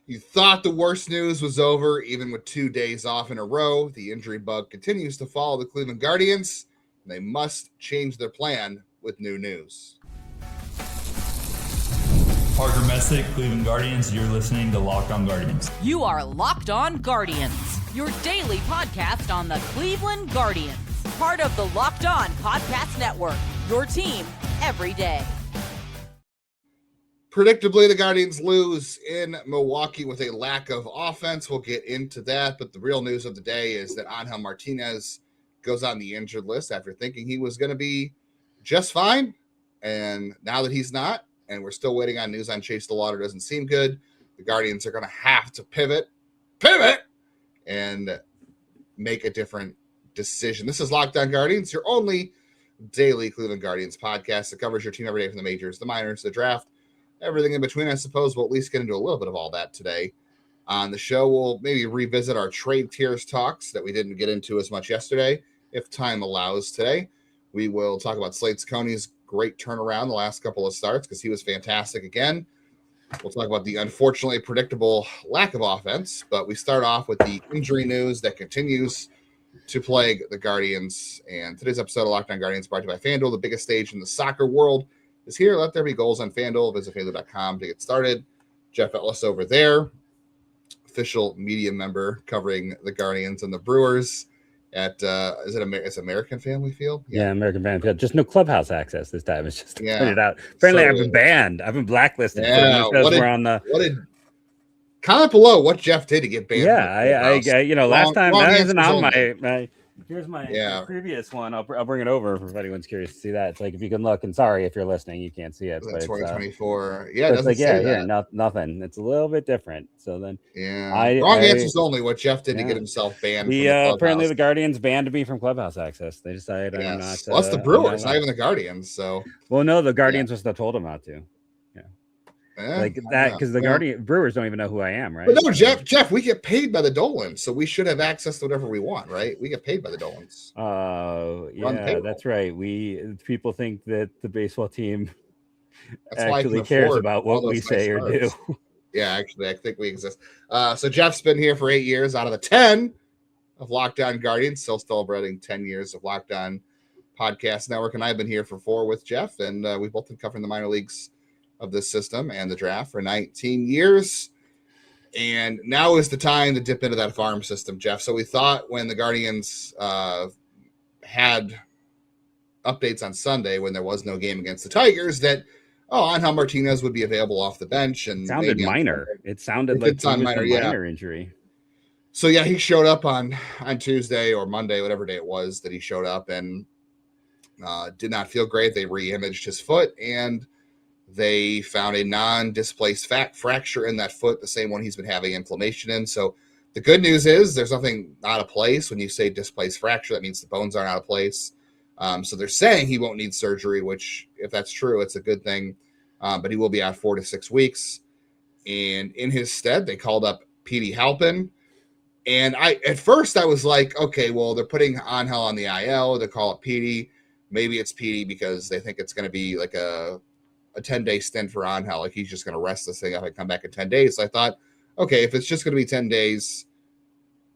You thought the worst news was over, even with 2 days off in a row. The injury bug continues to follow the Cleveland Guardians. And they must change their plan with new news. Parker Messick, Cleveland Guardians. You're listening to Locked On Guardians. You are Locked On Guardians, your daily podcast on the Cleveland Guardians. Part of the Locked On Podcast Network, your team every day. Predictably, the Guardians lose in Milwaukee with a lack of offense. We'll get into that, but the real news of the day is that Angel Martinez goes on the injured list after thinking he was going to be just fine, and now that he's not, and we're still waiting on news on Chase DeLauter, doesn't seem good. The Guardians are going to have to pivot, and make a different decision. This is Locked On Guardians, your only daily Cleveland Guardians podcast that covers your team every day from the majors, the minors, the draft, everything in between. I suppose we'll at least get into a little bit of all that today. On the show, we'll maybe revisit our trade tiers talks that we didn't get into as much yesterday, if time allows today. We will talk about Slade Cecconi's great turnaround the last couple of starts because he was fantastic again. We'll talk about the unfortunately predictable lack of offense, but we start off with the injury news that continues to plague the Guardians. And today's episode of Locked On Guardians brought to you by FanDuel, the biggest stage in the soccer world is here. Let there be goals on FanDuel. Visit FanDuel.com to get started. Jeff Ellis over there, official media member covering the Guardians and the Brewers at it's American Family Field? Yeah, American Family Field. Just no clubhouse access this time. It's just to point it out. Apparently, I've been banned. I've been blacklisted. Yeah, what did comment below what Jeff did to get banned? Yeah, last time that isn't on my. Here's my previous one. I'll bring it over if anyone's curious to see that. It's like, if you can look, and sorry if you're listening, you can't see it. But 2024. Nothing. It's a little bit different. So then, wrong answers only. What Jeff did to get himself banned. Apparently the Guardians banned me from clubhouse access. They decided I'm not. Well, that's the Brewers, not even the Guardians. So. Well, no, the Guardians was told them not to. Because the Brewers don't even know who I am, right? But no, Jeff, we get paid by the Dolans, so we should have access to whatever we want, right? We get paid by the Dolans. That's right. People think that the baseball team actually cares about what we say or do. Yeah, actually, I think we exist. So Jeff's been here for 8 years out of the 10 of Locked On Guardians, still celebrating 10 years of Locked On Podcast Network, and I've been here for 4 with Jeff, and we've both been covering the minor leagues of this system and the draft for 19 years. And now is the time to dip into that farm system, Jeff. So we thought when the Guardians had updates on Sunday when there was no game against the Tigers that, Angel Martinez would be available off the bench. And it sounded minor. It sounded like a minor injury. So, he showed up on Tuesday or Monday, whatever day it was that he showed up, and did not feel great. They re-imaged his foot, and they found a non-displaced fracture in that foot, the same one he's been having inflammation in. So the good news is there's nothing out of place. When you say displaced fracture, that means the bones aren't out of place. So they're saying he won't need surgery, which, if that's true, it's a good thing. But he will be out 4 to 6 weeks. And in his stead, they called up Petey Halpin. And at first I was like, okay, well, they're putting Angel on the IL. They call it Petey. Maybe it's Petey because they think it's going to be like a 10-day stint for Angel. Like, he's just going to rest this thing up and come back in 10 days. So I thought, okay, if it's just going to be 10 days,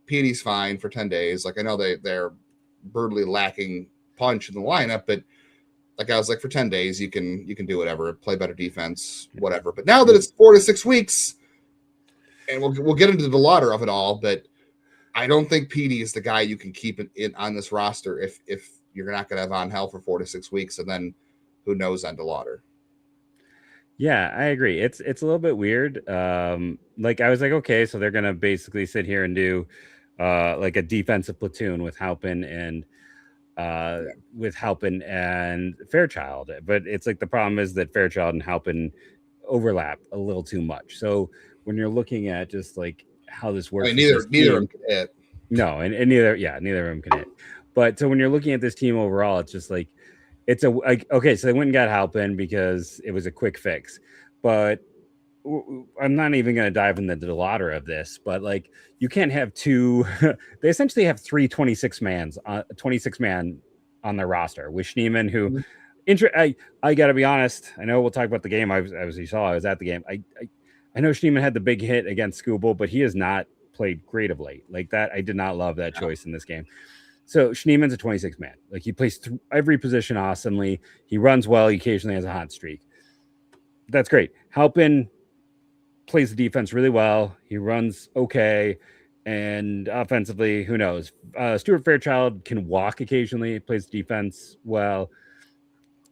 Petey's fine for 10 days. Like, I know they're brutally lacking punch in the lineup, but like, I was like, for 10 days, you can do whatever, play better defense, whatever. But now that it's 4 to 6 weeks, and we'll get into the DeLauter of it all, but I don't think Petey is the guy you can keep in on this roster if you're not going to have Angel for 4 to 6 weeks, and then who knows on DeLauter. Yeah, I agree. It's a little bit weird. I was like, okay, so they're gonna basically sit here and do like a defensive platoon with Halpin and Fairchild. But it's like, the problem is that Fairchild and Halpin overlap a little too much. So when you're looking at just like how this works, neither of them can hit. No, and neither of them can hit. But so when you're looking at this team overall, it's just like, okay, so they went and got Halpin because it was a quick fix. But I'm not even going to dive into the DeLauter of this, but like, you can't have two. They essentially have 26 man on their roster with Schneemann, who I got to be honest. I know we'll talk about the game. I was at the game. I know Schneemann had the big hit against Skubal, but he has not played great of late. Like that, I did not love that choice in this game. So Schneemann's a 26 man. Like he plays every position awesomely. He runs well. He occasionally has a hot streak. That's great. Halpin plays the defense really well. He runs okay. And offensively, who knows? Stuart Fairchild can walk occasionally, plays defense well.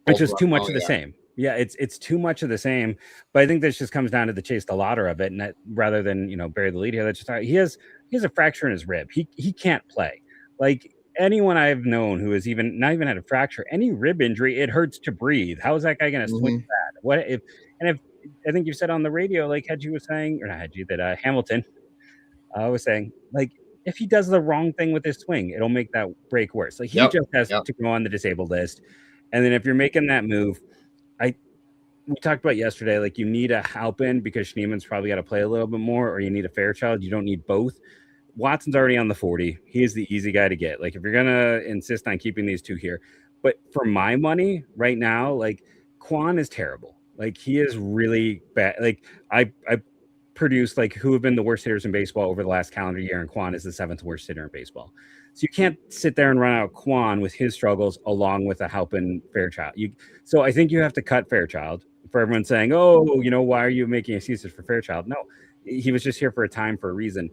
It's just too much of the same. Yeah, it's too much of the same. But I think this just comes down to the Chase DeLauter of it, and that, rather than bury the lead here, that's just he has a fracture in his rib. He can't play. Like anyone I've known who has not even had a fracture, any rib injury, it hurts to breathe. How is that guy going to swing that? What if I think you said on the radio, like Hedgie was saying, or not Hedgie, that Hamilton was saying, like, if he does the wrong thing with his swing, it'll make that break worse. Like he just has to go on the disabled list. And then if you're making that move, we talked about yesterday, like you need a Halpin because Schneemann's probably got to play a little bit more, or you need a Fairchild. You don't need both. Watson's already on the 40. He is the easy guy to get. Like if you're going to insist on keeping these two here. But for my money right now, like Kwan is terrible. Like he is really bad. Like I produced like who have been the worst hitters in baseball over the last calendar year, and Kwan is the 7th worst hitter in baseball. So you can't sit there and run out Kwan with his struggles along with a Halpin Fairchild. So I think you have to cut Fairchild. For everyone saying, oh, why are you making excuses for Fairchild? No, he was just here for a time for a reason.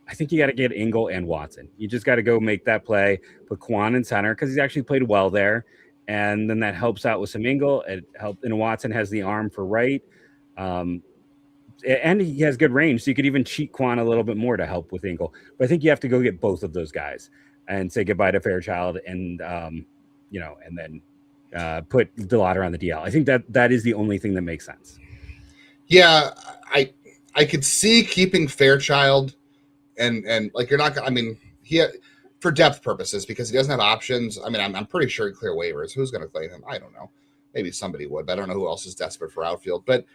I think you got to get Ingle and Watson. You just got to go make that play, put Kwan in center because he's actually played well there. And then that helps out with some Ingle. And Watson has the arm for right. And he has good range. So you could even cheat Kwan a little bit more to help with Ingle. But I think you have to go get both of those guys and say goodbye to Fairchild and, and then put DeLauter on the DL. I think that is the only thing that makes sense. Yeah, I could see keeping Fairchild and like you're not. I mean, for depth purposes because he doesn't have options. I mean, I'm pretty sure he clear waivers. Who's going to claim him? I don't know. Maybe somebody would, but I don't know who else is desperate for outfield. But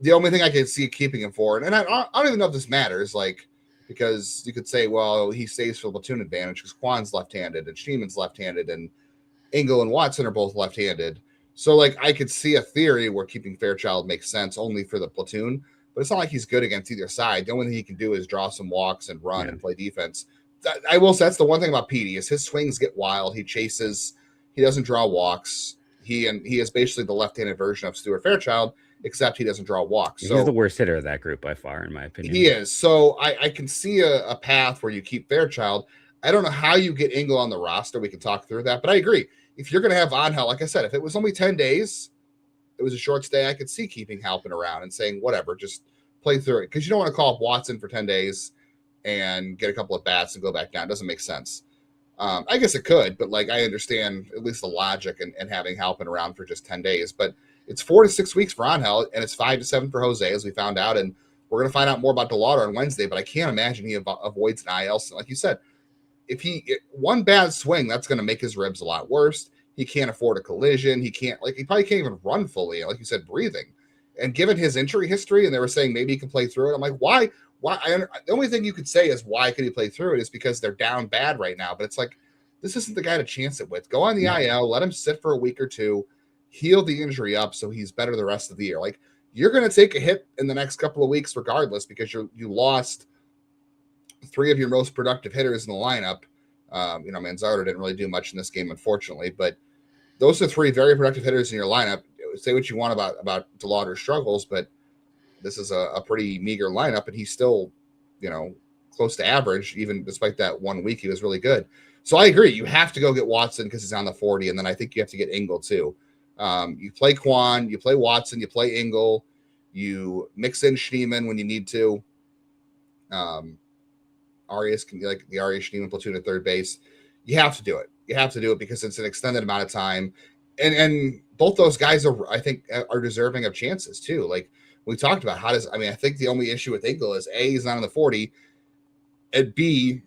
the only thing I can see keeping him forward, and I don't even know if this matters, like because you could say, well, he stays for the platoon advantage because Kwan's left-handed and Schneemann's left-handed and Ingle and Watson are both left-handed. So, like, I could see a theory where keeping Fairchild makes sense only for the platoon, but it's not like he's good against either side. The only thing he can do is draw some walks and run and play defense. I will say that's the one thing about Petey is his swings get wild. He chases. He doesn't draw walks. He is basically the left-handed version of Stuart Fairchild, except he doesn't draw walks. He's the worst hitter of that group by far, in my opinion. He is. So I can see a path where you keep Fairchild. I don't know how you get Ingle on the roster. We can talk through that, but I agree. If you're going to have Angel, like I said, if it was only 10 days, it was a short stay, I could see keeping Halpin around and saying, whatever, just play through it. Because you don't want to call up Watson for 10 days and get a couple of bats and go back down. It doesn't make sense. I guess it could, but like I understand at least the logic and having Halpin around for just 10 days. But it's 4 to 6 weeks for Angel, and it's 5 to 7 for Jose, as we found out. And we're going to find out more about DeLauter on Wednesday, but I can't imagine he avoids an IL. Like you said, one bad swing, that's going to make his ribs a lot worse. He can't afford a collision. He probably can't even run fully, like you said, breathing. And given his injury history, and they were saying maybe he can play through it, I'm like, why? The only thing you could say is why could he play through it is because they're down bad right now. But it's like, this isn't the guy to chance it with. Go on the IL, let him sit for a week or two, heal the injury up so he's better the rest of the year. Like, you're going to take a hit in the next couple of weeks regardless because you lost 3 of your most productive hitters in the lineup. Manzardo didn't really do much in this game, unfortunately, but those are 3 very productive hitters in your lineup. Say what you want about DeLauter's struggles, but this is a pretty meager lineup, and he's still, close to average, even despite that 1 week he was really good. So I agree. You have to go get Watson because he's on the 40, and then I think you have to get Ingle too. You play Kwan, you play Watson, you play Ingle, you mix in Schneemann when you need to. Arias can be like the Arias Schneemann platoon at third base. You have to do it. You have to do it because it's an extended amount of time. And both those guys I think are deserving of chances too. Like we talked about, I think the only issue with Ingle is A, he's not on the 40, and B,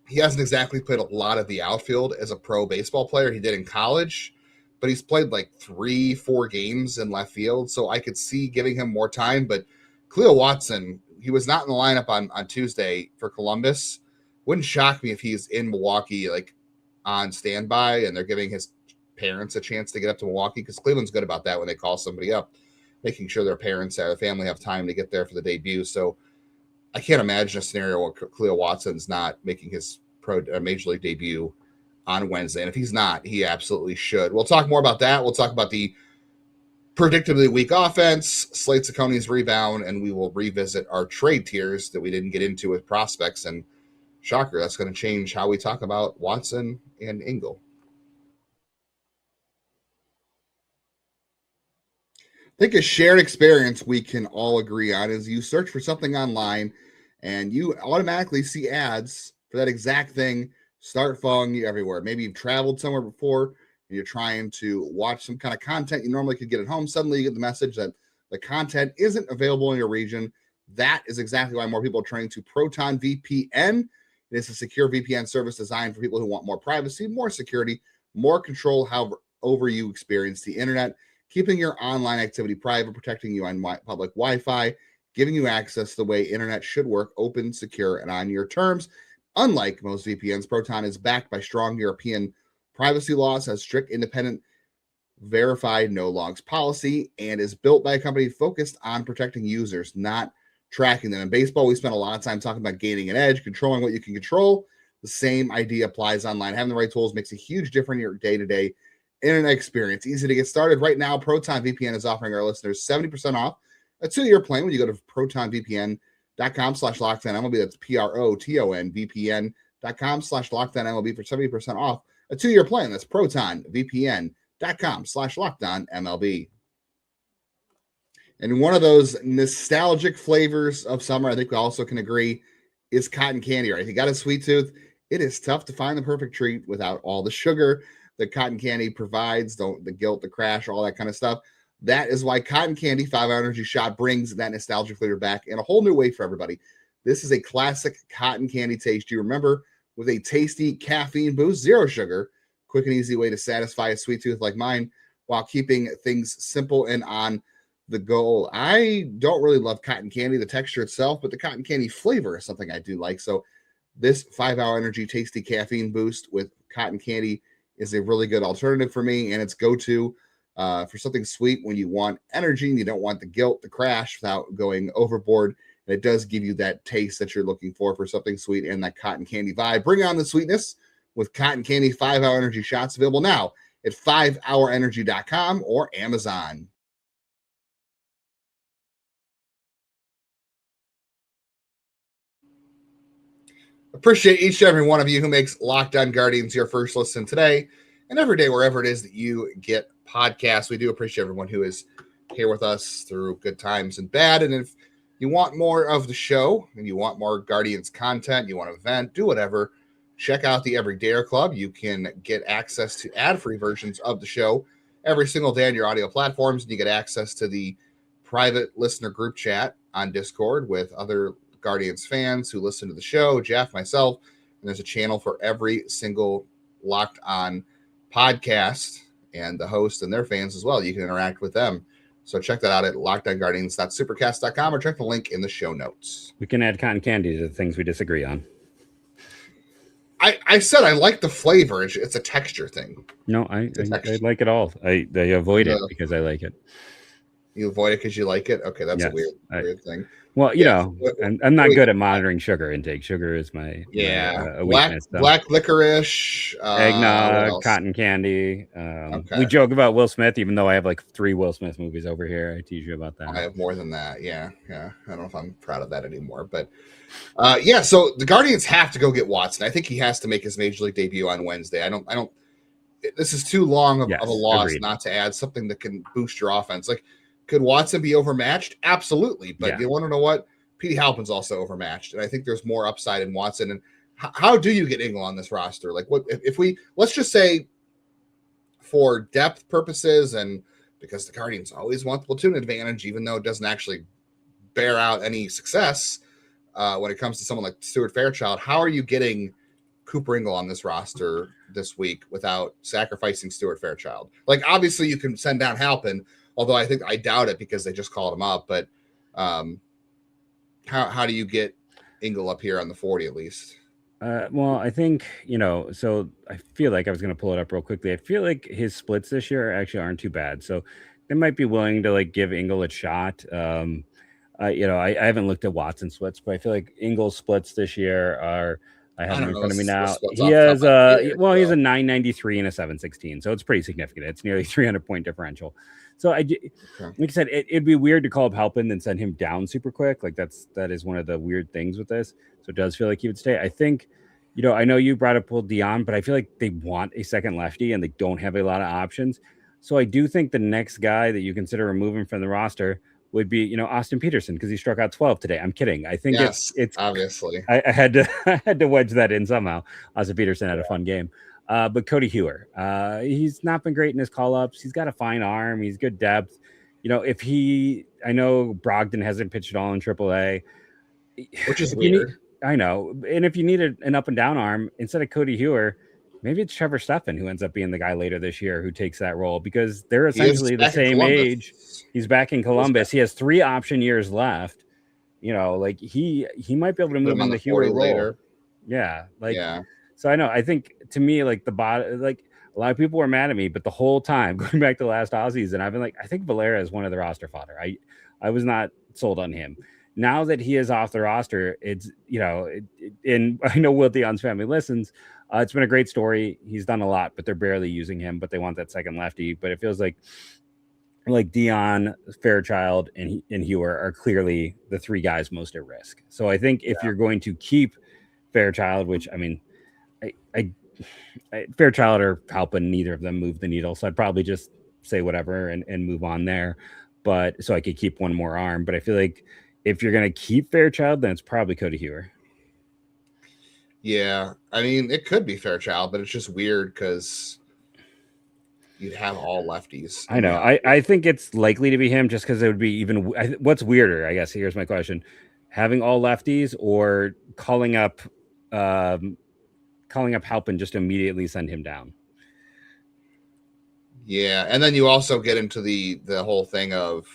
he hasn't exactly played a lot of the outfield as a pro baseball player. He did in college, but he's played like 3-4 games in left field. So I could see giving him more time, but Kahlil Watson, he was not in the lineup on Tuesday for Columbus. Wouldn't shock me if he's in Milwaukee, like on standby, and they're giving his parents a chance to get up to Milwaukee because Cleveland's good about that when they call somebody up. making sure their parents or their family have time to get there for the debut. So I can't imagine a scenario where Kahlil Watson's not making his major league debut on Wednesday. And if he's not, he absolutely should. We'll talk more about that. We'll talk about the predictably weak offense, Slade Cecconi's rebound, and we will revisit our trade tiers that we didn't get into with prospects. And shocker, that's going to change how we talk about Watson and Ingle. I think a shared experience we can all agree on is you search for something online and you automatically see ads for that exact thing start following you everywhere. Maybe you've traveled somewhere before and you're trying to watch some kind of content you normally could get at home. Suddenly you get the message that the content isn't available in your region. That is exactly why more people are turning to Proton VPN. It is a secure VPN service designed for people who want more privacy, more security, more control however you experience the internet, keeping your online activity private, protecting you on public Wi-Fi, giving you access the way internet should work, open, secure, and on your terms. Unlike most VPNs, Proton is backed by strong European privacy laws, has strict, independent, verified no-logs policy, and is built by a company focused on protecting users, not tracking them. In baseball, we spend a lot of time talking about gaining an edge, controlling what you can control. The same idea applies online. Having the right tools makes a huge difference in your day-to-day internet experience. Easy to get started. Right now, Proton VPN is offering our listeners 70% off a 2-year plan when you go to protonvpn.com/lockdownmlb. That's PROTON VPN.com/lockdownmlb for 70% off a 2-year plan. That's protonvpn.com/lockdownmlb. And one of those nostalgic flavors of summer, I think we also can agree, is cotton candy, right? If you got a sweet tooth, it is tough to find the perfect treat without all the sugar that cotton candy provides, the guilt, the crash, all that kind of stuff. That is why cotton candy 5-hour energy shot brings that nostalgic flavor back in a whole new way for everybody. This is a classic cotton candy taste you remember, with a tasty caffeine boost, zero sugar, quick and easy way to satisfy a sweet tooth like mine while keeping things simple and on the go. I don't really love cotton candy, the texture itself, but the cotton candy flavor is something I do like. So this 5-hour energy tasty caffeine boost with cotton candy is a really good alternative for me, and it's go-to for something sweet when you want energy and you don't want the guilt, the crash without going overboard. And it does give you that taste that you're looking for something sweet and that cotton candy vibe. Bring on the sweetness with cotton candy 5-hour energy shots, available now at 5hourenergy.com or Amazon. Appreciate each and every one of you who makes Locked On Guardians your first listen today and every day, wherever it is that you get podcasts. We do appreciate everyone who is here with us through good times and bad. And if you want more of the show and you want more Guardians content, you want to vent, do whatever, check out the Everydayer Club. You can get access to ad-free versions of the show every single day on your audio platforms, and you get access to the private listener group chat on Discord with other Guardians fans who listen to the show, Jeff, myself, and there's a channel for every single Locked On podcast and the host and their fans as well. You can interact with them. So check that out at lockedonguardians.supercast.com or check the link in the show notes. We can add cotton candy to the things we disagree on. I said I like the flavor. It's a texture thing. No, I like it all. I avoid it because I like it. You avoid it because you like it? Okay, that's yes, a weird thing. Well, you know, I'm not good at monitoring sugar intake. Sugar is my weakness. Black licorice, eggnog, cotton candy. Okay. We joke about Will Smith, even though I have like 3 Will Smith movies over here. I tease you about that. I have more than that. Yeah. I don't know if I'm proud of that anymore, but so the Guardians have to go get Watson. I think he has to make his major league debut on Wednesday. I don't. This is too long of a loss not to add something that can boost your offense. Like, could Watson be overmatched? Absolutely. But you want to know what? Petey Halpin's also overmatched. And I think there's more upside in Watson. And how do you get Ingle on this roster? Like, what if let's just say for depth purposes, and because the Guardians always want the platoon advantage, even though it doesn't actually bear out any success when it comes to someone like Stuart Fairchild, how are you getting Cooper Ingle on this roster this week without sacrificing Stuart Fairchild? Like, obviously you can send down Halpin, although I doubt it because they just called him up. But how do you get Ingle up here on the 40 at least? Well, I think, so I feel like I was going to pull it up real quickly. I feel like his splits this year actually aren't too bad. So they might be willing to like give Ingle a shot. I haven't looked at Watson splits, but I feel like Ingle's splits this year are. I have them in front of me now. He has he has a 993 and a 716, so it's pretty significant. It's nearly 300-point differential. So like I said, it'd be weird to call up Halpin and send him down super quick. Like that is one of the weird things with this. So it does feel like he would stay. I think, I know you brought up Dion, but I feel like they want a second lefty and they don't have a lot of options. So I do think the next guy that you consider removing from the roster would be, Austin Peterson, because he struck out 12 today. I'm kidding. I think it's obviously I had to wedge that in somehow. Austin Peterson had a fun game. But Cody Hewer, he's not been great in his call-ups. He's got a fine arm. He's good depth. I know Brogdon hasn't pitched at all in AAA. Which is weird. I know. And if you need an up and down arm, instead of Cody Hewer, maybe it's Trevor Steffen who ends up being the guy later this year who takes that role, because they're essentially the same age. He's back in Columbus. He has 3 option years left. He might be able to move in the Hewer role. Later. Yeah. So I know, I think to me, like the bot, like a lot of people were mad at me, but the whole time going back to last offseason, I've been like, I think Valera is one of the roster fodder. I was not sold on him. Now that he is off the roster, it's, and I know Will Dion's family listens. It's been a great story. He's done a lot, but they're barely using him, but they want that second lefty. But it feels like Dion, Fairchild, and Hewer are clearly the 3 guys most at risk. So I think if you're going to keep Fairchild, which I mean, I Fairchild or Halpin, neither of them move the needle. So I'd probably just say whatever and move on there. But so I could keep one more arm. But I feel like if you're going to keep Fairchild, then it's probably Cody Hewer. Yeah. I mean, it could be Fairchild, but it's just weird because you'd have all lefties. I know. I think it's likely to be him just because it would be even. What's weirder, I guess, here's my question. Having all lefties or calling up Halpin just to immediately send him down. Yeah, and then you also get into the whole thing of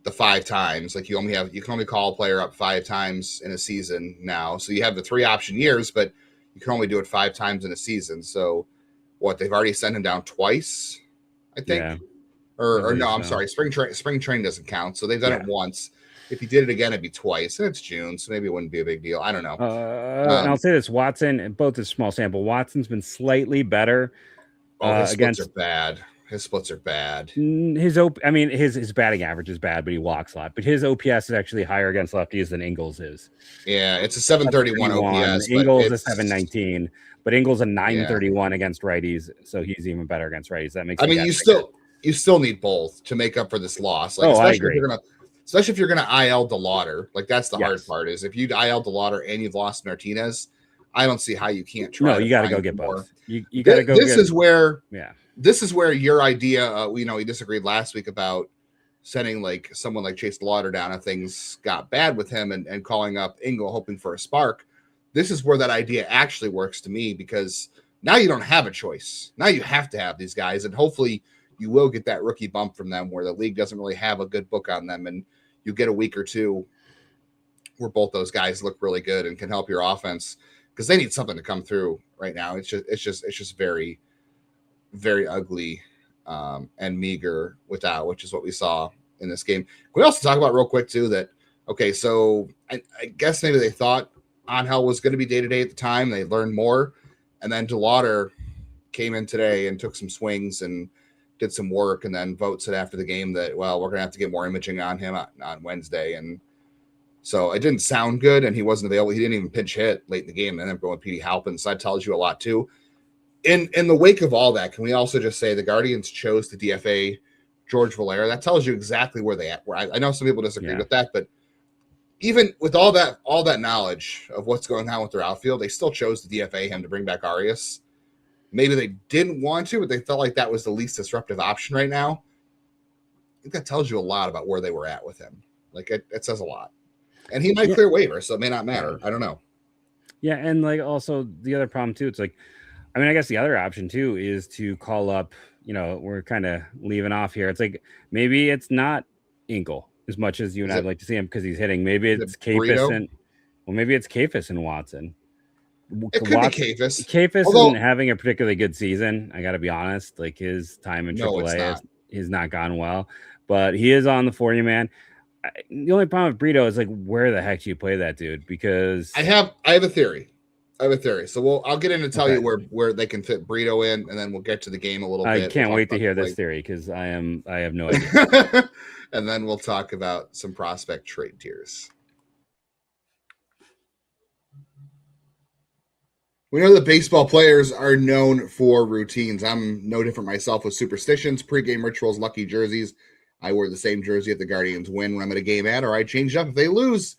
the 5 times. Like you can only call a player up 5 times in a season now. So you have the 3 option years, but you can only do it 5 times in a season. So they've already sent him down twice, I think. Yeah. Or no, I'm sorry. Spring training doesn't count. So they've done it once. If he did it again, it'd be twice, and it's June, so maybe it wouldn't be a big deal. I don't know. And I'll say this: Watson, both is small sample. Watson's been slightly better. His splits are bad. His splits are bad. His batting average is bad, but he walks a lot. But his OPS is actually higher against lefties than Ingle's is. Yeah, it's a 731 OPS. Ingle's a 719, but Ingle's a 931 against righties, so he's even better against righties. That makes. You still need both to make up for this loss. I agree. Especially if you're going to IL DeLauter. Like, that's the hard part, is if you IL DeLauter and you've lost Martinez, I don't see how you can't try. No, you got to go get both. You got to go. This is where your idea, we disagreed last week about sending like someone like Chase DeLauter down if things got bad with him and calling up Ingle hoping for a spark. This is where that idea actually works to me, because now you don't have a choice. Now you have to have these guys, and hopefully you will get that rookie bump from them where the league doesn't really have a good book on them, and you get a week or two where both those guys look really good and can help your offense, because they need something to come through right now. It's just very, very ugly and meager without, which is what we saw in this game. Can we also talk about real quick too that, okay, so I guess maybe they thought Angel was going to be day-to-day at the time. They learned more, and then DeLauter came in today and took some swings and did some work, and then Vogt said after the game that, well, we're going to have to get more imaging on him on Wednesday. And so it didn't sound good, and he wasn't available. He didn't even pinch hit late in the game. And then going with Petey Halpin. So that tells you a lot too. In the wake of all that, can we also just say the Guardians chose to DFA George Valera? That tells you exactly where they at. I know some people disagree with that, but even with all that knowledge of what's going on with their outfield, they still chose to DFA him to bring back Arias. Maybe they didn't want to, but they felt like that was the least disruptive option right now. I think that tells you a lot about where they were at with him. Like, it says a lot. And he might clear waivers, so it may not matter. I don't know. Yeah, and like also the other problem too, it's like, I mean, I guess the other option too is to call up, we're kind of leaving off here. It's like, maybe it's not Ingle as much as you and I'd like to see him because he's hitting. Maybe it's Capus maybe it's Capus and Watson. It could be Capus. Capus isn't having a particularly good season. I got to be honest. Like, his time in AAA has not gone well, but he is on the 40-man. The only problem with Brito is like, where the heck do you play that dude? Because I have a theory. So I'll get in to tell you where they can fit Brito in, and then we'll get to the game a little bit. I can't wait to hear this theory because I have no idea. And then we'll talk about some prospect trade tiers. We know that baseball players are known for routines. I'm no different myself with superstitions, pregame rituals, lucky jerseys. I wear the same jersey if the Guardians win when I'm at a game or I change it up if they lose.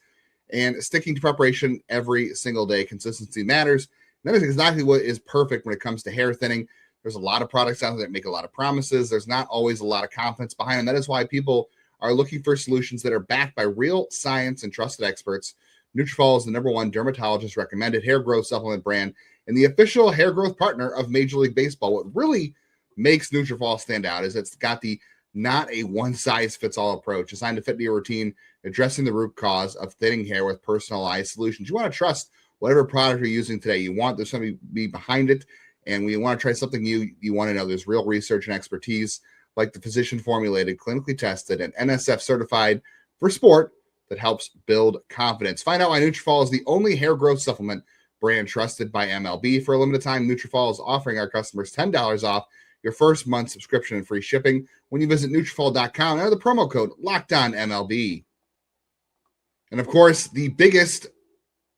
And sticking to preparation every single day. Consistency matters. And that is exactly what is perfect when it comes to hair thinning. There's a lot of products out there that make a lot of promises. There's not always a lot of confidence behind them. That is why people are looking for solutions that are backed by real science and trusted experts. Nutrafol is the #1 dermatologist recommended hair growth supplement brand and the official hair growth partner of Major League Baseball. What really makes Nutrafol stand out is it's got the not a one-size-fits-all approach designed to fit into your routine, addressing the root cause of thinning hair with personalized solutions. You want to trust whatever product you're using today. You want there's somebody be behind it, and when you want to try something new, you want to know there's real research and expertise, like the physician-formulated, clinically tested, and NSF certified for sport that helps build confidence. Find out why Nutrafol is the only hair growth supplement brand trusted by MLB. For a limited time, Nutrafol is offering our customers $10 off your first month subscription and free shipping when you visit Nutrafol.com and enter the promo code LOCKEDONMLB. And of course, the biggest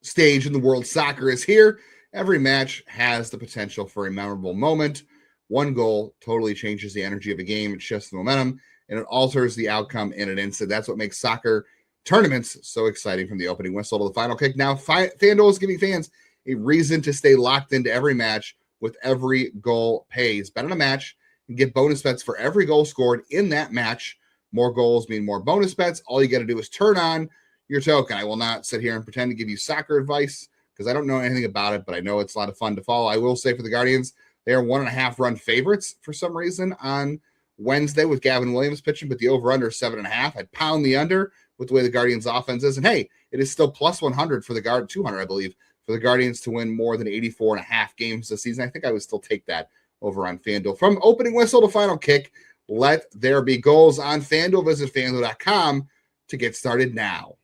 stage in the world soccer is here. Every match has the potential for a memorable moment. One goal totally changes the energy of a game. It shifts the momentum and it alters the outcome in an instant. That's what makes soccer tournaments so exciting, from the opening whistle to the final kick. Now, FanDuel is giving fans a reason to stay locked into every match with every goal pays. Bet on a match and get bonus bets for every goal scored in that match. More goals mean more bonus bets. All you got to do is turn on your token. I will not sit here and pretend to give you soccer advice because I don't know anything about it, but I know it's a lot of fun to follow. I will say for the Guardians, they are 1.5 run favorites for some reason on Wednesday with Gavin Williams pitching, but the over-under is 7.5. I'd pound the under with the way the Guardians offense is. And hey, it is still plus 100 for the 200, I believe, for the Guardians to win more than 84.5 games this season. I think I would still take that over on FanDuel. From opening whistle to final kick, let there be goals on FanDuel. Visit FanDuel.com to get started now.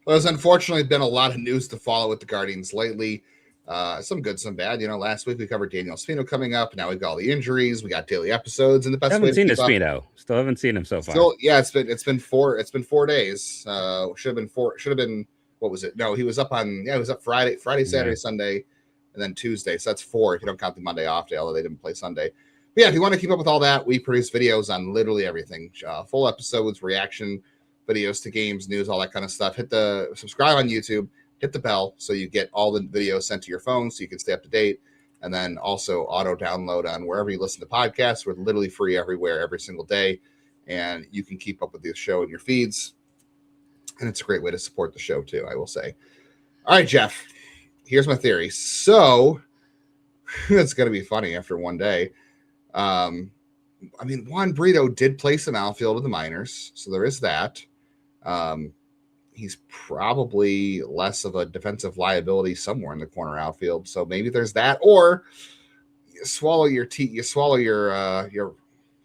Well, there's unfortunately been a lot of news to follow with the Guardians lately. Some good, some bad. Last week we covered Daniel Espino coming up. Now we've got all the injuries. We got daily episodes, and the best. I haven't seen Espino. Still haven't seen him so far. Still, yeah, it's been 4 days. Should have been. What was it? No, he was up on. Yeah, he was up Friday, Saturday, Sunday, and then Tuesday. So that's 4 if you don't count the Monday off day, although they didn't play Sunday. But yeah, if you want to keep up with all that, we produce videos on literally everything. Full episodes, reaction videos to games, news, all that kind of stuff. Hit the subscribe on YouTube. Hit the bell so you get all the videos sent to your phone so you can stay up to date. And then also auto download on wherever you listen to podcasts. We're literally free everywhere, every single day. And you can keep up with the show in your feeds. And it's a great way to support the show too, I will say. All right, Jeff, here's my theory. So it's going to be funny after one day. Juan Brito did play some outfield in the minors. So there is that. He's probably less of a defensive liability somewhere in the corner outfield. So maybe there's that, or you swallow your teeth, you swallow your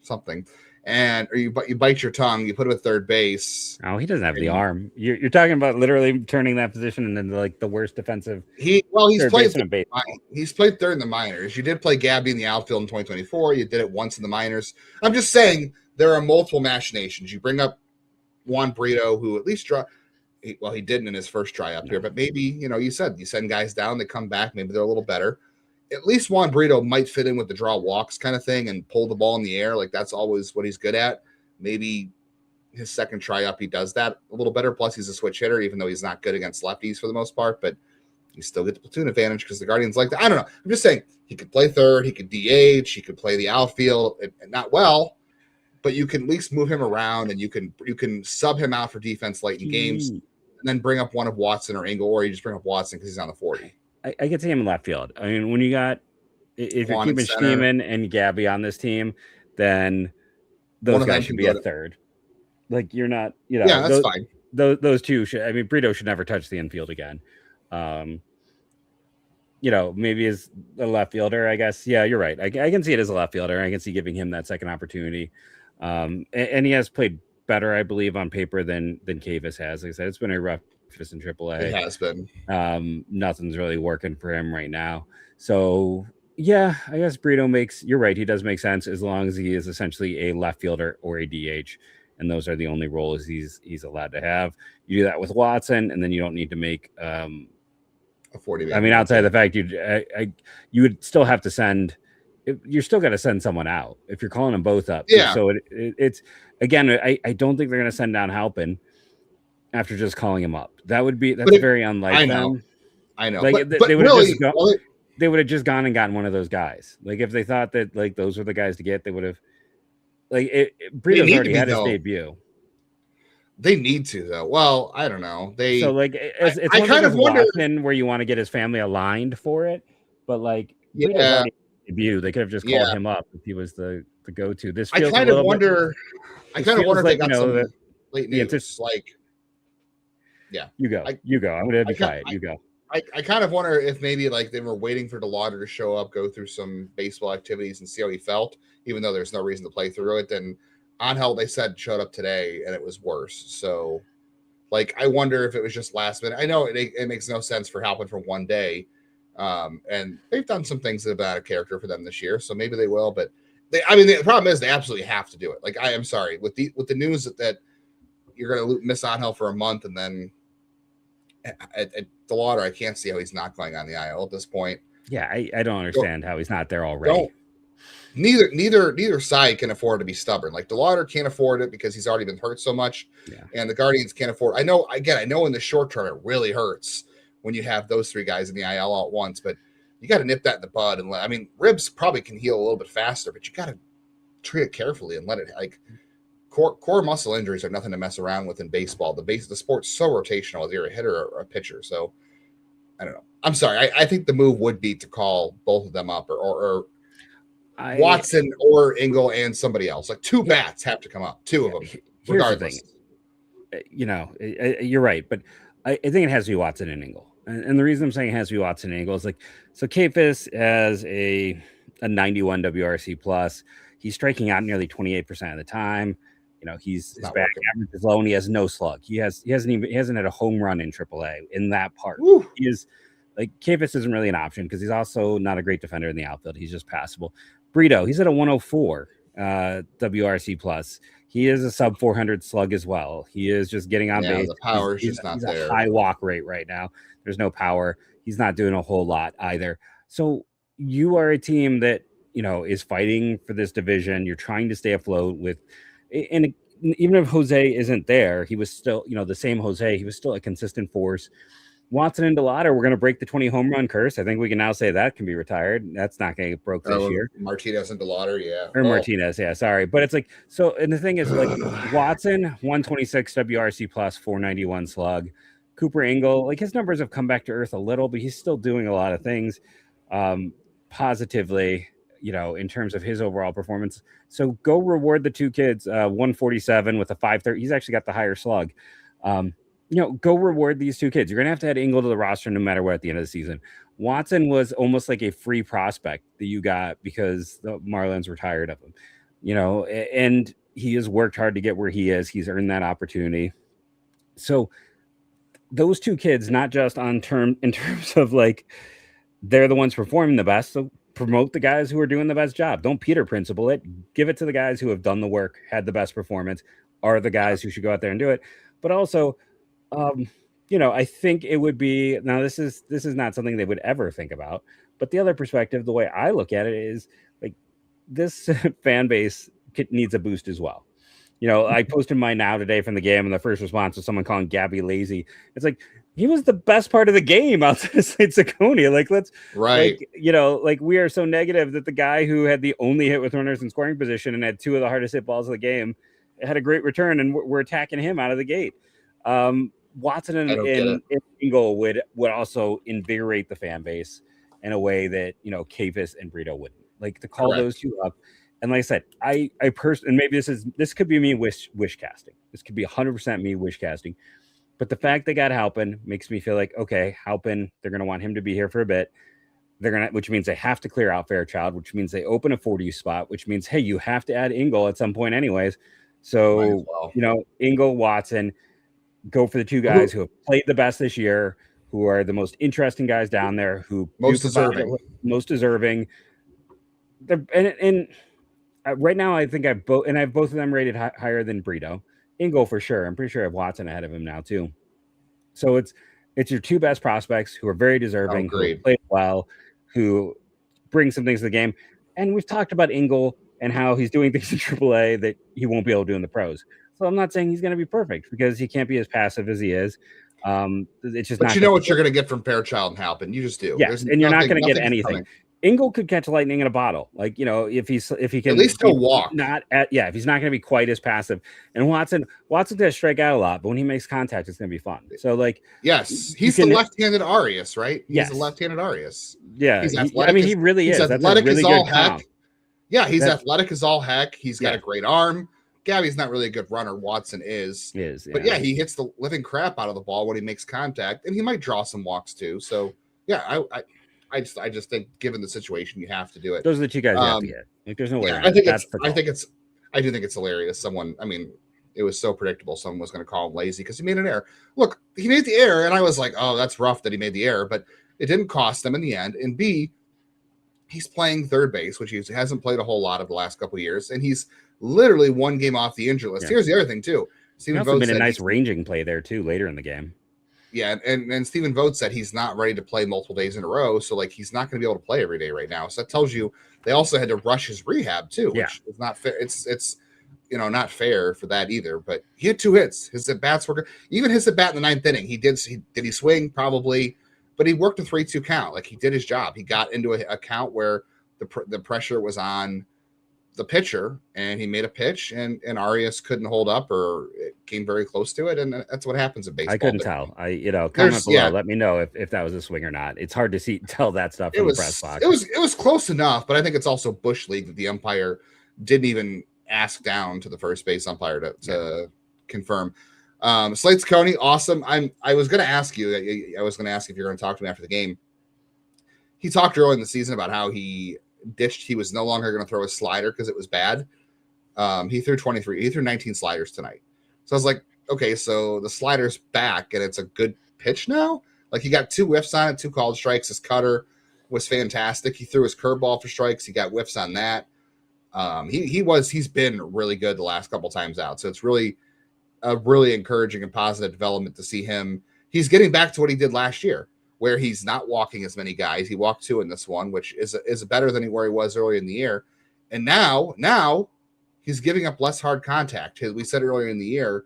something, or you bite your tongue, you put him at third base. Oh, he doesn't have the arm. You're talking about literally turning that position into like the worst defensive. He's played third in the minors. You did play Gabby in the outfield in 2024. You did it once in the minors. I'm just saying there are multiple machinations. You bring up Juan Brito, who at least he didn't in his first try up here, but maybe, you send guys down, they come back, maybe they're a little better. At least Juan Brito might fit in with the draw walks kind of thing and pull the ball in the air. Like that's always what he's good at. Maybe his second try up, he does that a little better. Plus he's a switch hitter, even though he's not good against lefties for the most part, but you still get the platoon advantage because the Guardians like that. I don't know. I'm just saying he could play third, he could DH, he could play the outfield, and not well, but you can at least move him around and you can sub him out for defense late in games. And then bring up one of Watson or Ingle, or you just bring up Watson because he's on the 40. I get to him in left field. I mean, when you got, if you're keeping Schneeman and Gabby on this team, then those guys should be at third. Like you're not, yeah, that's fine. Those two should. I mean, Brito should never touch the infield again. maybe as a left fielder, I guess. Yeah, you're right. I can see it as a left fielder. I can see giving him that second opportunity. And he has played better, I believe, on paper than Kayvis has. Like I said, it's been a rough in AAA. It has been. Nothing's really working for him right now. So yeah, I guess Brito you're right. He does make sense as long as he is essentially a left fielder or a DH. And those are the only roles he's allowed to have. You do that with Watson, and then you don't need to make a 40. I mean, outside of the fact you would still have to send. You're still got to send someone out if you're calling them both up. Yeah. So it's again. I don't think they're going to send down Halpin after just calling him up. That's very unlike them. I know. Like but they would really, have they would have just gone and gotten one of those guys. Like if they thought that like those were the guys to get, they would have. Like Brito's already had his debut. They need to though. Well, I don't know. So like it's I kind of wonder where you want to get his family aligned for it, but like Brito's already debut. They could have just called him up if he was the go-to. This feels I kind of wonder if they got some late news. You go. I'm gonna be quiet. You go. I kind of wonder if maybe like they were waiting for DeLauter to show up, go through some baseball activities and see how he felt, even though there's no reason to play through it. And Angel, they said, showed up today and it was worse. So like, I wonder if it was just last minute. I know it makes no sense for Halpin for one day. And they've done some things that have been out of character for them this year. So maybe they will, but the problem is they absolutely have to do it. Like, I am sorry with the news that you're going to miss Angel for a month. And then at DeLauter, I can't see how he's not going on the IL at this point. Yeah. I don't understand how he's not there already. Neither side can afford to be stubborn. Like DeLauter can't afford it because he's already been hurt so much, and the Guardians can't afford. I know in the short term it really hurts when you have those three guys in the IL all at once, but you got to nip that in the bud and ribs probably can heal a little bit faster, but you got to treat it carefully and let it like core muscle injuries are nothing to mess around with in baseball. The sport's so rotational whether you're a hitter or a pitcher. So I don't know. I'm sorry. I think the move would be to call both of them up or Watson or Ingle and somebody else. Like two bats have to come up, two of them, regardless. You're right, but I think it has to be Watson and Ingle. And the reason I'm saying it has to be Watson and Ingle is like, so Kayvis has a 91 WRC plus. He's striking out nearly 28% of the time. His back average is low and he has no slug. He hasn't had a home run in AAA in that part. Woo. He is like Kayvis isn't really an option because he's also not a great defender in the outfield. He's just passable. Brito, he's at a 104 WRC plus. He is a sub 400 slug as well. He is just getting on base. The power is just not there. A high walk rate right now. There's no power. He's not doing a whole lot either. So you are a team that is fighting for this division. You're trying to stay afloat with, and even if Jose isn't there, he was still the same Jose. He was still a consistent force. Watson and DeLauter, we're going to break the 20 home run curse. I think we can now say that can be retired. That's not going to get broke this year. Martinez and DeLauter, yeah. Or Martinez, yeah, sorry. But it's like, so, and the thing is, like, Watson, 126 WRC plus, 491 slug. Cooper Ingle, like, his numbers have come back to earth a little, but he's still doing a lot of things positively, in terms of his overall performance. So go reward the two kids, 147 with a 530. He's actually got the higher slug. Go reward these two kids. You're going to add Ingle to the roster no matter what at the end of the season. Watson was almost like a free prospect that you got because the Marlins were tired of him, and he has worked hard to get where he is. He's earned that opportunity. So those two kids, not just in terms of like, they're the ones performing the best. So promote the guys who are doing the best job. Don't Peter principle it. Give it to the guys who have done the work, had the best performance, are the guys who should go out there and do it. But also, I think it would be, now this is not something they would ever think about, but the other perspective, the way I look at it is like this fan base needs a boost as well. I posted mine now today from the game, and the first response was someone calling Gabby lazy. It's like, he was the best part of the game outside of Slade Cecconi. Like, we are so negative that the guy who had the only hit with runners in scoring position and had two of the hardest hit balls of the game had a great return, and we're attacking him out of the gate. Watson and Ingle would also invigorate the fan base in a way that Kayvis and Brito wouldn't. Like, to call those two up, and like I said, I personally, and maybe this could be me wish casting. This could be 100% me wish casting, but the fact they got Halpin makes me feel like, okay, Halpin, they're going to want him to be here for a bit. which means they have to clear out Fairchild, which means they open a 40 spot, which means, hey, you have to add Ingle at some point anyways. So, Ingle, Watson, go for the two guys who have played the best this year, who are the most interesting guys down there, who most deserving. And right now, I think I have both of them rated higher than Brito. Ingle for sure. I'm pretty sure I have Watson ahead of him now too. So it's your two best prospects who are very deserving, who play well, who bring some things to the game. And we've talked about Ingle and how he's doing things in AAA that he won't be able to do in the pros. So I'm not saying he's going to be perfect because he can't be as passive as he is. It's just. But you know what you're going to get from Fairchild and Halpin. You just do. Yes, and you're not going to get anything. Coming. Ingle could catch lightning in a bottle, like if he can at least he'll walk. If he's not going to be quite as passive. And Watson does strike out a lot, but when he makes contact, it's going to be fun. So yes, he's the left-handed Arias, right? He's the left-handed Arias. Yeah, he's athletic. He really is. He's athletic as all heck. Yeah, he's athletic as all heck. He's got a great arm. Gabby's not really a good runner. Watson is. But he hits the living crap out of the ball when he makes contact, and he might draw some walks too. So I just think, given the situation, you have to do it. Those are the two guys you have to get. Like, there's no way. I do think it's hilarious. It was so predictable. Someone was going to call him lazy because he made an error. Look, he made the error, and I was like, oh, that's rough that he made the error, but it didn't cost him in the end. And B, he's playing third base, which he hasn't played a whole lot of the last couple of years, and he's literally one game off the injury list. Here's the other thing too. Stephen Vogt made a nice ranging play there too later in the game. Yeah, and Stephen Vogt said he's not ready to play multiple days in a row, so he's not going to be able to play every day right now. So that tells you they also had to rush his rehab too, which is not fair. It's not fair for that either. But he had 2 hits. His at bats were good. Even his at bat in the 9th inning, did he swing? Probably, but he worked a 3-2 count. He did his job. He got into a count where the pressure was on the pitcher, and he made a pitch, and Arias couldn't hold up, or it came very close to it, and that's what happens in baseball. I couldn't tell. Comment below. Let me know if that was a swing or not. It's hard to tell that stuff from the press box. It was close enough, but I think it's also Bush League that the umpire didn't even ask down to the first base umpire to confirm. Slade Cecconi, awesome. I was going to ask you. I was going to ask if you're going to talk to me after the game. He talked early in the season about how he was no longer going to throw a slider because it was bad. He threw 19 sliders tonight. So I was like, okay, so the slider's back and it's a good pitch now. He got 2 whiffs on it, 2 called strikes. His cutter was fantastic. He threw his curveball for strikes. He got whiffs on that. He's been really good the last couple times out. So it's really a really encouraging and positive development to see him. He's getting back to what he did last year, where he's not walking as many guys. He walked 2 in this one, which is better than where he was earlier in the year. And now he's giving up less hard contact. We said earlier in the year,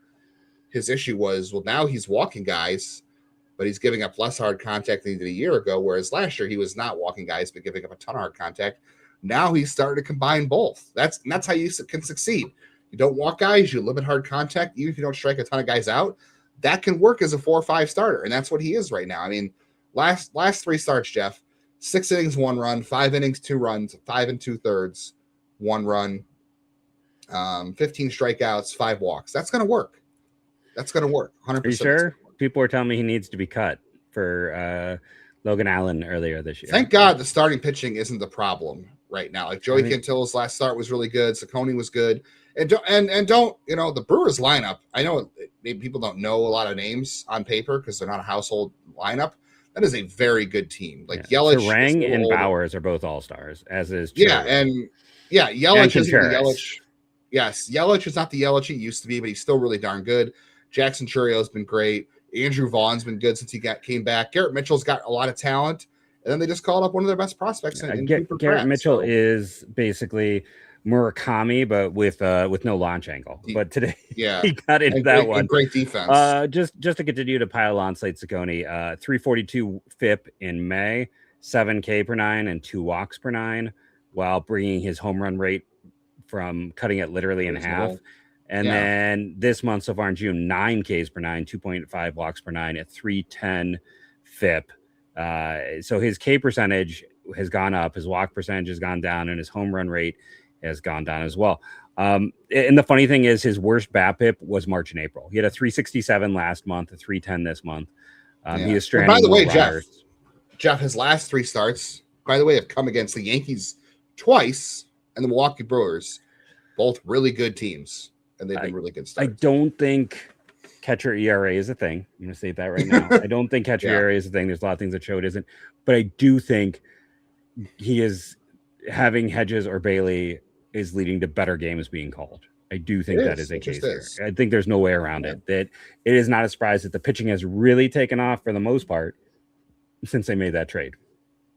his issue was, now he's walking guys, but he's giving up less hard contact than he did a year ago, whereas last year he was not walking guys, but giving up a ton of hard contact. Now he's starting to combine both. That's how you can succeed. You don't walk guys, you limit hard contact, even if you don't strike a ton of guys out. That can work as a 4 or 5 starter, and that's what he is right now. Last 3 starts, Jeff, 6 innings, 1 run, 5 innings, 2 runs, 5 2/3, 1 run, 15 strikeouts, 5 walks. That's going to work. 100%. Are you sure? People are telling me he needs to be cut for Logan Allen earlier this year. Thank God the starting pitching isn't the problem right now. Joey Cantillo's last start was really good. Cecconi was good. And don't the Brewers lineup, I know maybe people don't know a lot of names on paper because they're not a household lineup. That is a very good team. Yelich, Rang and Bowers are both all-stars, as is Yelich isn't the Yelich. Yes, Yelich is not the Yelich he used to be, but he's still really darn good. Jackson Churrio's been great. Andrew Vaughn's been good since he came back. Garrett Mitchell's got a lot of talent, and then they just called up one of their best prospects. Garrett Mitchell is basically Murakami, but with no launch angle. But today, he got into that one. Great defense. Just to continue to pile on Slade Cecconi, 342 FIP in May, 7 K per 9 and 2 walks per 9, while bringing his home run rate from cutting it literally in half. And then this month so far in June, 9 Ks per 9, 2.5 walks per 9 at 310 FIP. So his K percentage has gone up, his walk percentage has gone down, and his home run rate has gone down as well. And the funny thing is, his worst BABIP was March and April. He had a 367 last month, a 310 this month. He is stranded. By the way, Jeff, his last 3 starts by the way, have come against the Yankees twice and the Milwaukee Brewers, both really good teams, and they've been really good starts. I don't think catcher ERA is a thing. I'm going to say that right now. I don't think catcher ERA is a thing. There's a lot of things that show it isn't, but I do think he is having Hedges or Bailey is leading to better games being called. I do think that is a case here. I think there's no way around it. That it is not a surprise that the pitching has really taken off for the most part since they made that trade.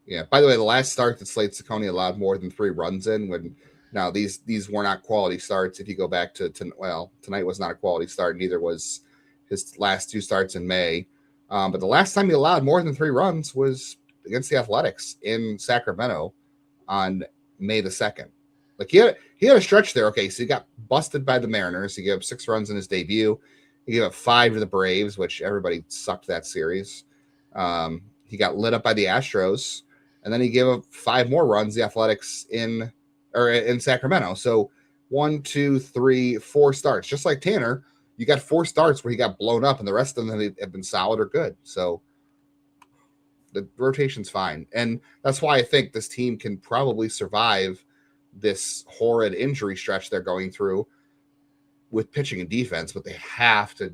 Yeah. By the way, the last start that Slade Cecconi allowed more than 3 runs in when now these were not quality starts. If you go back to tonight was not a quality start. Neither was his last 2 starts in May. But the last time he allowed more than 3 runs was against the Athletics in Sacramento on May the 2nd. Like he had a stretch there. Okay, so he got busted by the Mariners. He gave up 6 runs in his debut. He gave up 5 to the Braves, which everybody sucked that series. He got lit up by the Astros, and then he gave up 5 more runs. The Athletics in Sacramento. So 1, 2, 3, 4 starts. Just like Tanner, you got 4 starts where he got blown up, and the rest of them have been solid or good. So the rotation's fine, and that's why I think this team can probably survive this horrid injury stretch they're going through with pitching and defense, but they have to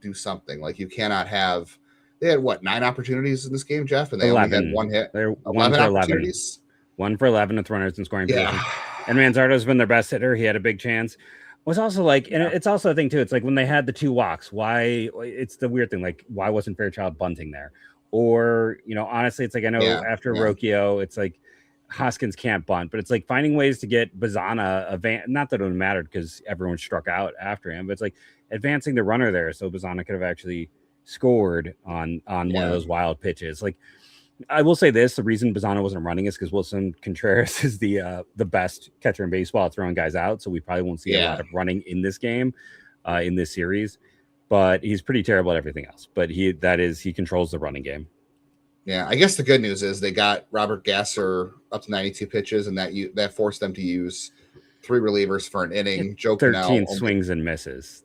do something. Like you cannot have. They had 9 opportunities in this game, Jeff, and they 11. Only had 1 hit. They're 1 for 11. 1 for 11 with runners in scoring position. And Manzardo's been their best hitter. He had a big chance. Was also like, and it's also a thing too. It's like when they had the 2 walks. Why? It's the weird thing. Like, why wasn't Fairchild bunting there? Or honestly, it's like I know after Rocchio, it's like Hoskins can't bunt, but it's like finding ways to get Bazzana not that it would have mattered because everyone struck out after him, but it's like advancing the runner there so Bazzana could have actually scored on one of those wild pitches. Like I will say this, the reason Bazzana wasn't running is because Wilson Contreras is the best catcher in baseball at throwing guys out, so we probably won't see a lot of running in this game, in this series, but he's pretty terrible at everything else. But he controls the running game. Yeah, I guess the good news is they got Robert Gasser up to 92 pitches, and that forced them to use 3 relievers for an inning. Joe 13 swings and misses.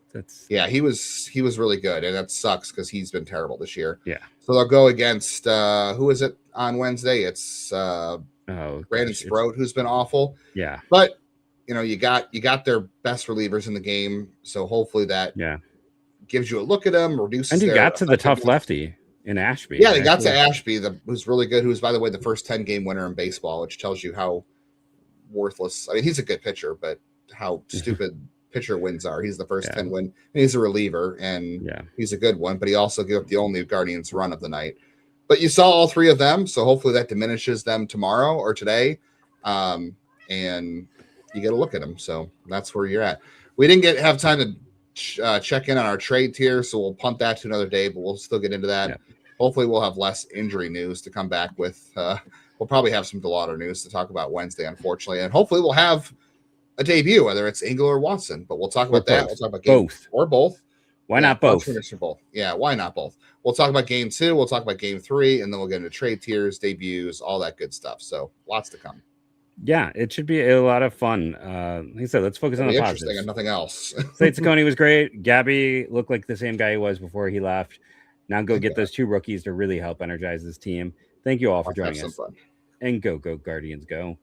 He was really good, and that sucks because he's been terrible this year. Yeah. So they'll go against who is it on Wednesday? It's Brandon Sproat, who's been awful. Yeah. But you got their best relievers in the game, so hopefully that gives you a look at them, reduces. And you got to the tough lefty in Ashby. Yeah, they got to Ashby, who's really good, who's, by the way, the first 10-game winner in baseball, which tells you how worthless. I mean, he's a good pitcher, but how stupid pitcher wins are. He's the first 10 win. He's a reliever, and he's a good one, but he also gave up the only Guardians run of the night. But you saw all 3 of them, so hopefully that diminishes them tomorrow or today, and you get a look at them. So that's where you're at. We didn't have time to check in on our trade tier, so we'll punt that to another day, but we'll still get into that. Hopefully we'll have less injury news to come back with. We'll probably have some DeLauter news to talk about Wednesday, unfortunately, and hopefully we'll have a debut, whether it's Ingle or Watson, but we'll talk about that. We'll talk about both or both. Why not both? Yeah, why not both? We'll talk about game 2, we'll talk about game 3, and then we'll get into trade tiers, debuts, all that good stuff. So lots to come. Yeah, it should be a lot of fun. Like I said, let's focus on the positives. And nothing else. Slade Cecconi was great. Gabby looked like the same guy he was before he left. Now go get those 2 rookies to really help energize this team. Thank you all for joining us. And go Guardians, go.